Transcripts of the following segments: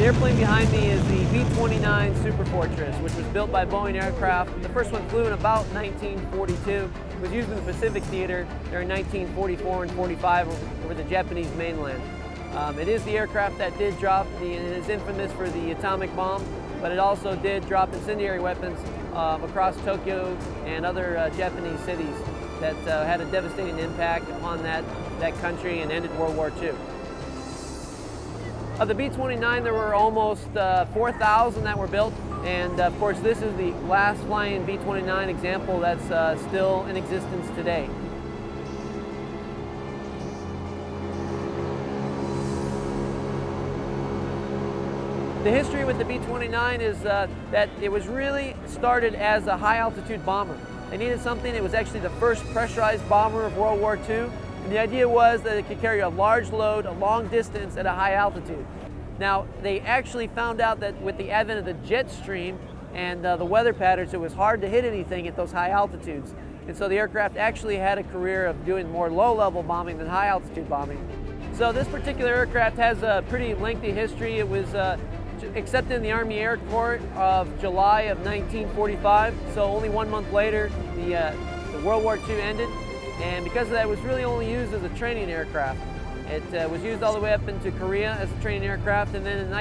airplane behind me is the B-29 Super Fortress, which was built by Boeing Aircraft. The first one flew in about 1942. It was used in the Pacific Theater during 1944 and 45 over the Japanese mainland. It is the aircraft that did drop, it is infamous for the atomic bomb, but it also did drop incendiary weapons across Tokyo and other Japanese cities that had a devastating impact upon that country and ended World War II. Of the B-29, there were almost 4,000 that were built, and of course this is the last flying B-29 example that's still in existence today. The history with the B-29 is that it was really started as a high-altitude bomber. They needed something. It was actually the first pressurized bomber of World War II. And the idea was that it could carry a large load a long distance at a high altitude. Now, they actually found out that with the advent of the jet stream and the weather patterns, it was hard to hit anything at those high altitudes. And so the aircraft actually had a career of doing more low-level bombing than high-altitude bombing. So this particular aircraft has a pretty lengthy history. It was accepted in the Army Air Corps of July of 1945. So only 1 month later, the World War II ended. And because of that, it was really only used as a training aircraft. It was used all the way up into Korea as a training aircraft, and then in the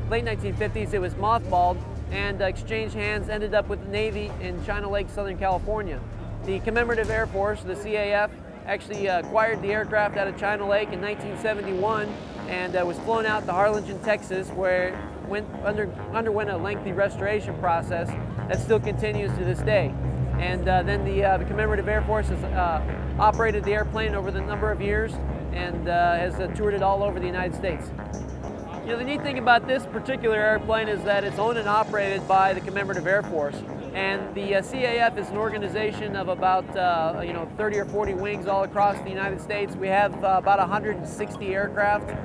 late 1950s it was mothballed and exchanged hands, ended up with the Navy in China Lake, Southern California. The Commemorative Air Force, the CAF, actually acquired the aircraft out of China Lake in 1971 and was flown out to Harlingen, Texas, where it underwent a lengthy restoration process that still continues to this day. And then the Commemorative Air Force has operated the airplane over the number of years and has toured it all over the United States. You know, the neat thing about this particular airplane is that it's owned and operated by the Commemorative Air Force. And the CAF is an organization of about 30 or 40 wings all across the United States. We have about 160 aircraft in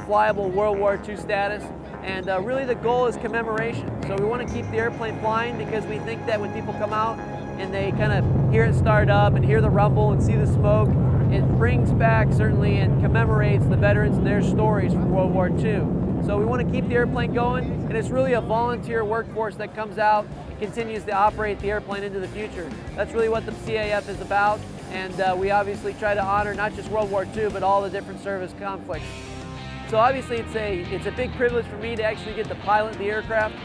flyable World War II status. And really the goal is commemoration. So we want to keep the airplane flying because we think that when people come out and they kind of hear it start up and hear the rumble and see the smoke, it brings back certainly and commemorates the veterans and their stories from World War II. So we want to keep the airplane going, and it's really a volunteer workforce that comes out and continues to operate the airplane into the future. That's really what the CAF is about, and we obviously try to honor not just World War II, but all the different service conflicts. So obviously it's a big privilege for me to actually get to pilot the aircraft.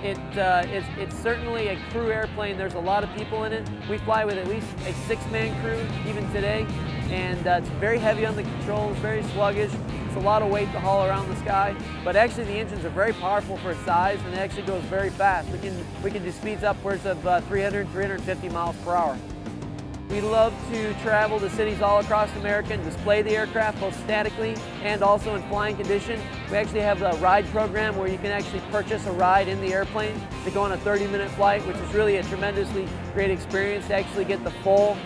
It's certainly a crew airplane. There's a lot of people in it. We fly with at least a 6-man crew even today, and it's very heavy on the controls, very sluggish. It's a lot of weight to haul around the sky, but actually the engines are very powerful for its size, and it actually goes very fast. We can do speeds upwards of 300, 350 miles per hour. We love to travel to cities all across America and display the aircraft both statically and also in flying condition. We actually have a ride program where you can actually purchase a ride in the airplane to go on a 30-minute flight, which is really a tremendously great experience to actually get the full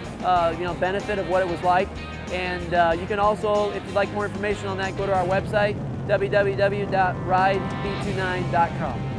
benefit of what it was like. And you can also, if you'd like more information on that, go to our website, www.rideb29.com.